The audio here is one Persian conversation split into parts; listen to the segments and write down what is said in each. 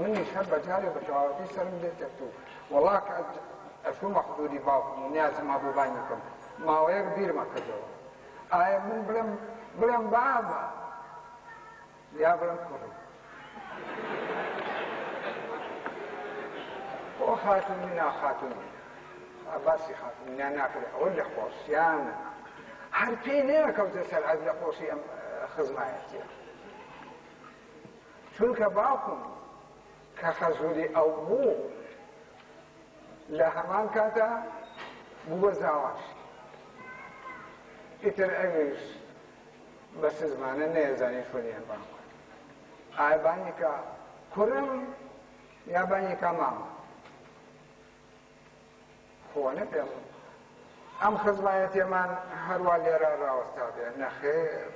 منیش هەر بەجارێ بە تەواوەتی سەرم دێتێت و وەڵا کە ئەچوومە حدودی باوکم و نیازم هەبوو بانگی بکەم ماوەیەک بیرمە کردەوە ئایا من بڵێم بابە یا بڵێم کوڕم ئەو خاتونی ناخاتونی باسی خاتونیان ناکرێت ئەوە لە خۆشیانە هەر پێی نێکەوتە سەر عەز لە خۆشی ئەم خزمایەتیە چونکە باوکم کە خەزوری ئەو بوو لە هەمان کاتە بوو بە زاواش ئیتر ئەویش بە سزمانە نەیەزانی شوێنیان بانکە ئایا بانیکە کوڕم یا بانیکە مامە خۆنە پێم ئەم خزمایەتێمان هەروە لێرە ڕاوەستا بێ نەخێر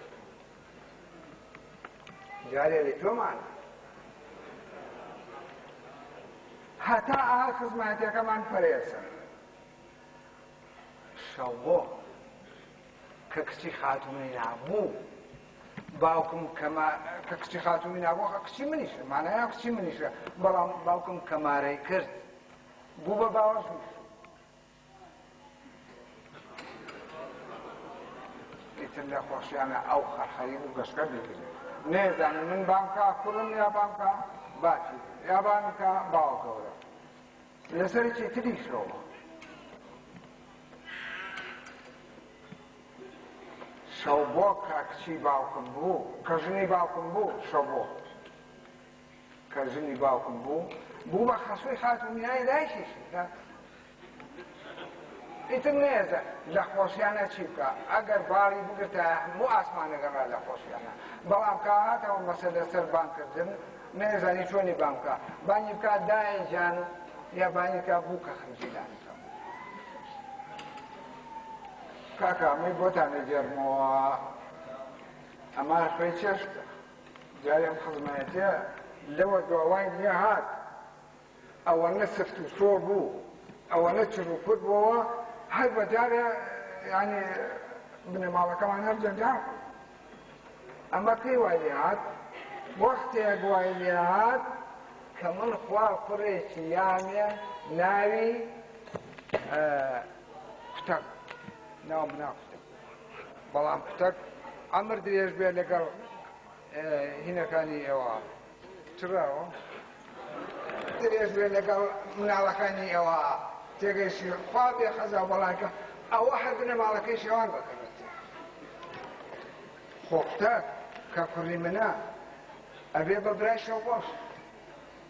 جارێ لێ تۆمانە هەتا ئا خزمەتەکەمان پەرێسە شەو بۆ کە کچی خاتوونی نابوو باوکم کە کچی خاتوونی نابوو کچی منیشە مانایە کچی منیشە بەڵام باوکم کەمارەی کرد بوو بە باوەشمیش ئیتر لە خۆشیانە ئەو خەرخەری و گەشتە بگرێت نێزانم من بامکە کوڕم یا بامکە باچی یا بامکە باوکەوە لەسەرێکی تریشەوە شەو بۆ کە کچی باوکم بوو کە ژنی باوکم بوو شەو بۆ کە ژنی باوکم بوو بوو بە خەسووی خاتوونیای دایکیشی ئیتر نێزە لە خۆشیانە چی بکە ئەگەر باڵی بگرتە هەموو ئاسمانەگەڕا لە خۆشیانە بەڵام کە هاتەوە مەسەلە سەر بانکردن نێزانی چۆنی بان بکە بانی بکە دایە جان یا بانیکە بوو کە خەنجیلانی کەم کاکە ئەمەی بۆتانە جێرمەوە ئەمە خوێی چێشتە جارێ ئەم خزمەتیە لەوە دواوای لێ هات ئەوەنە سفت و سۆ بوو ئەوەنە چر و کورد بووەوە هەر بەجارە یعنی بنەماڵەکەمان هەر جەنجاڵ ئەمە پێی وای لێ هات وەختێک وای لێ هات کە من خوا کوڕێکی یامێ ناوی کوتەک ناو منا کوتەک بەڵام کوتەک ئەمر درێژ بێ لەگەڵ هینەکانی ئێوە چڕاوە درێژ بێ لەگەڵ مناڵەکانی ئێوە تێگەیشی خوا بێ خەزا بەڵانکە ئەوە هەر بنەماڵەکەی شێوان بکەوێت خۆ کوتەک کە کوڕی منە ئەبێ بە برای شەو بۆش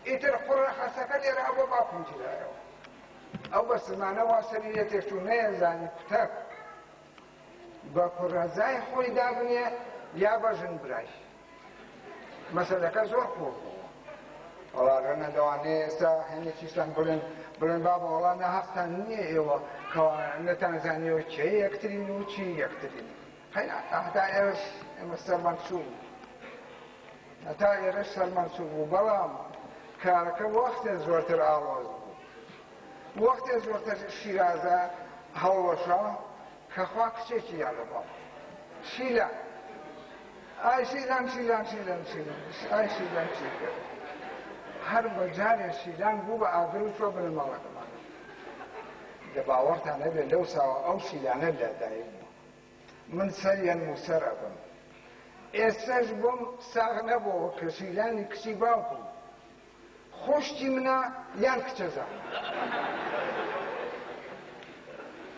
ئیتر قوڕە خەسەکە لێرە بۆ باوکم جلایەوە ئەو بە سزمانە وا سەریەتێک و نەیەزانی کوتەک بە کوڕەزای خۆی دابنێ یا بە ژن برای مەسەلەکە زۆر خۆر بووە وەڵا ڕەنە دەوانەیە ئێستا هێنێکیشتان بڵێن بابە وەڵا نەهەفتان نییە ئێوە کەوا نەتانزانیەوە چێ یەکترین و چی یەکترین هەتا ئێرەش ئێمە سەرمانچوو هەتا ئێرەش سەرمانچوو بوو بەڵام کارەکە وەختێ زۆرتر ئاڵۆز بوو وەختێ زۆرتر شیرازە هەڵوەشە کە خوا کچێکی یاڵە باو شیلان ئای شیلان شیلان شیلان شیلان ئای شیلان چی کرد هەر بەجارێ شیلان بوو بە ئاگر و چۆ بنەماڵەکەمان لە باوەڕتان هەبێت لەو ساوە ئەو شیلانە لەدایک بوو من سەریان و سەر ئەبم ئێستاش بۆم ساغ نەبووە کە شیلانی کچی باوکم خۆشتی منە یان کچەزە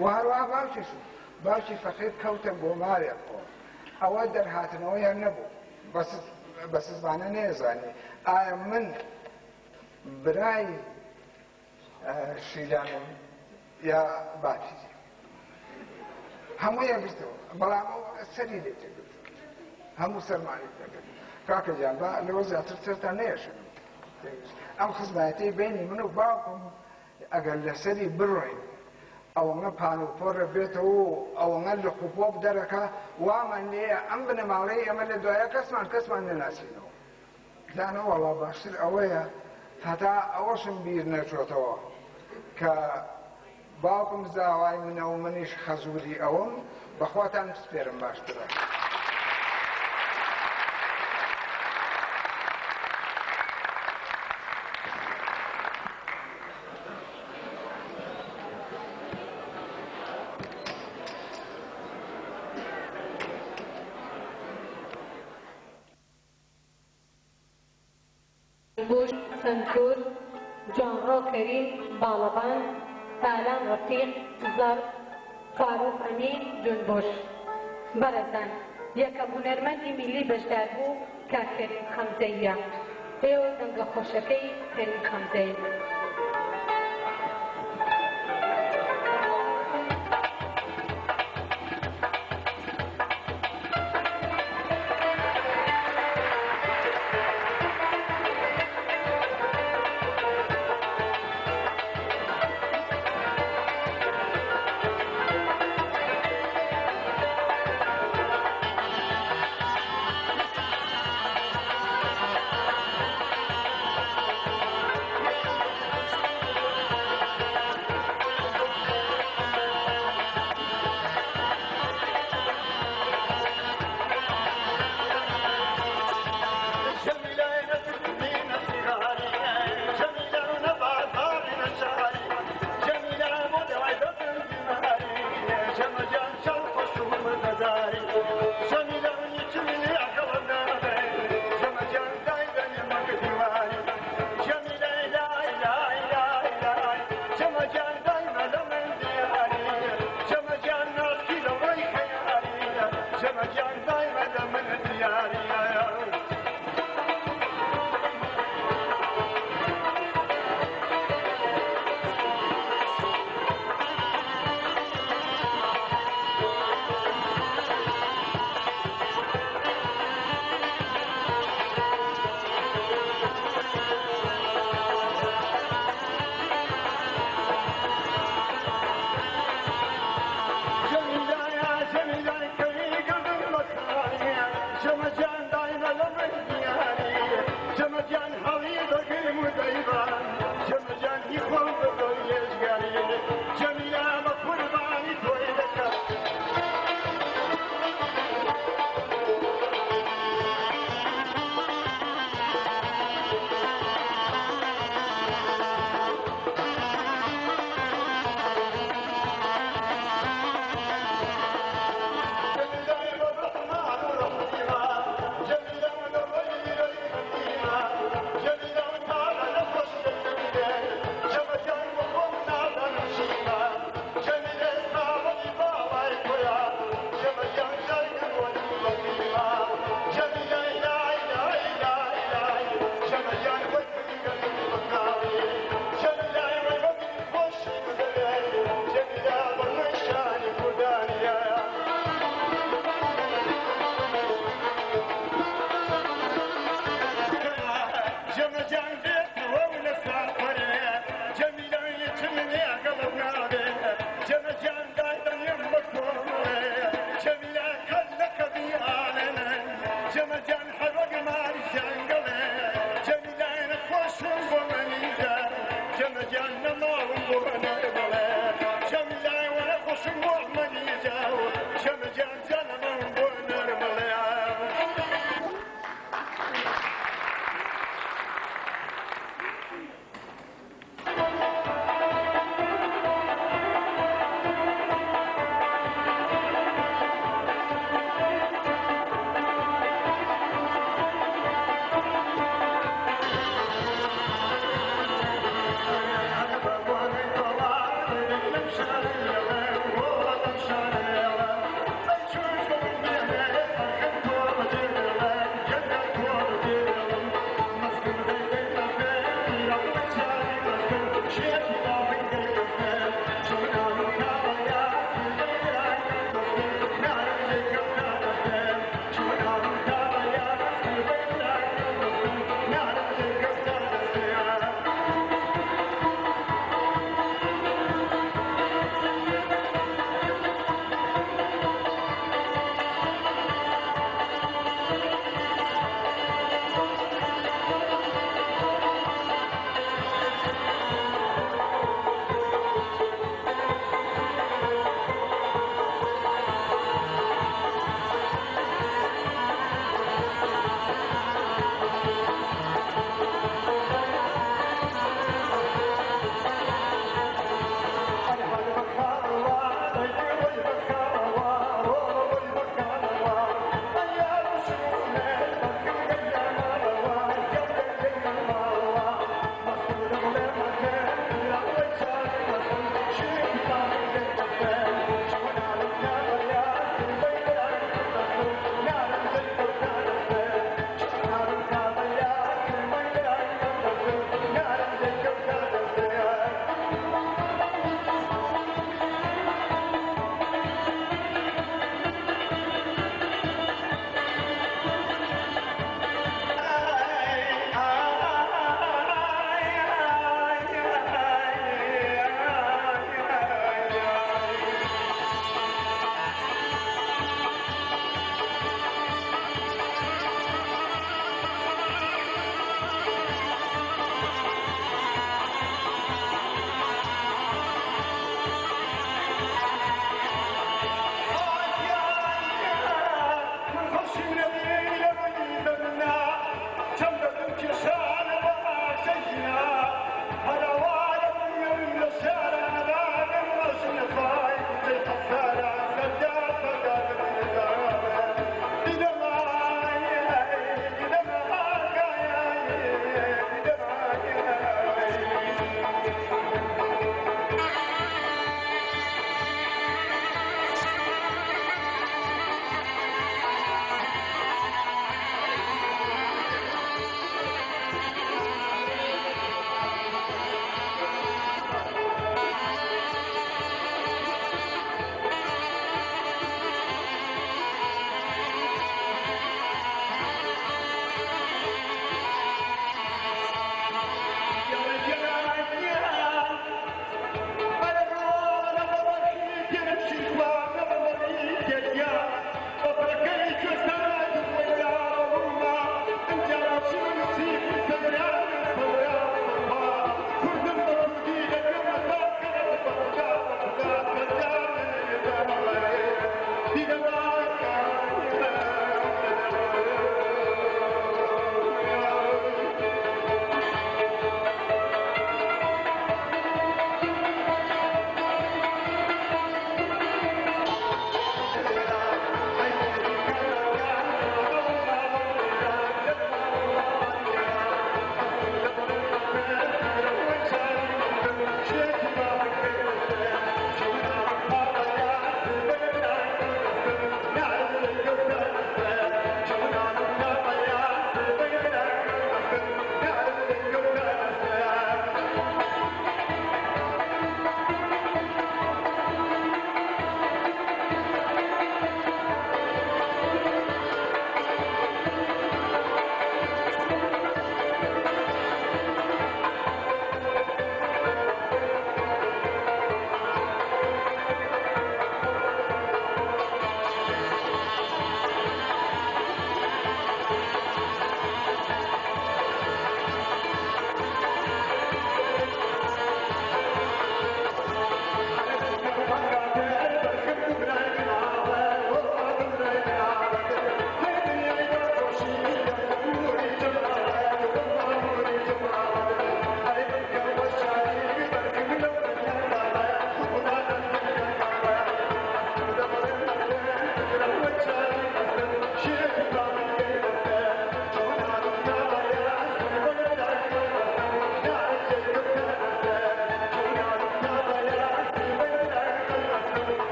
و هەروەها باوکیشم باوکی فەقیر کەوتە بۆ مارێکەوە ئەوە دەرهاتنەوەیان نەبوو بە سزمانە نێزانی ئایا من برای شیلانم یا باکی هەموو یەکگرتەوە بەڵام سەری لێ تێگرت هەموو سەرمانی تێگرت کاکە جان با لەوە زیاتر سەرتان نەیەشن ئەم خزمەتی بینی من و باوکم ئەگەر لەسەری بڕۆین ئەوەنە پان و پۆڕە بێتەوە و ئەوەنە لە خوپۆپ دەرەکە وامان لێیە ئەم بنەماڵەی ئەمە لە دوایە کەسمان نەناسینەوە دانە وەڵا باشتر ئەوەیە هەتا ئەوەشم بیر نەچۆتەوە کە باوکم زاوای منە و منیش خەزوری ئەوم بەخواتان سپێرم باشترە. سنتور جانڕۆ کەریم باڵەبان تالان ڕەفیق زەر فاروق ئەمین جونبۆش بەرەزان یەکەم هونەرمەندی میلی بەشدار بوو کە کەریم خەمزەیە ئێوە دەنگە خۆشەکەی کەریم خەمزەی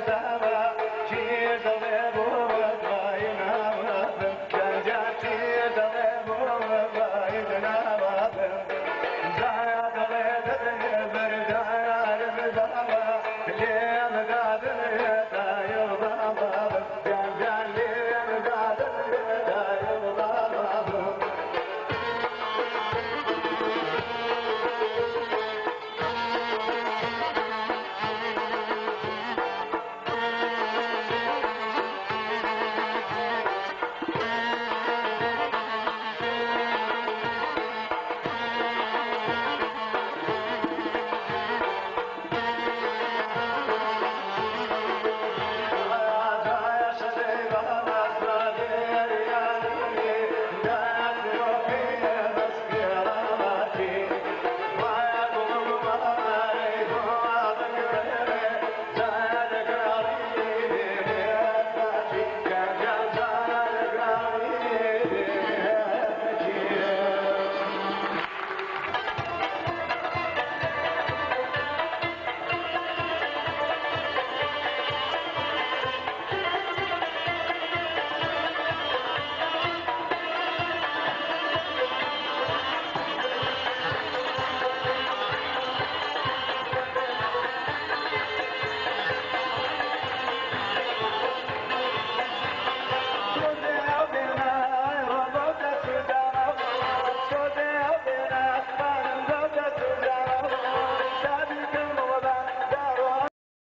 Zara,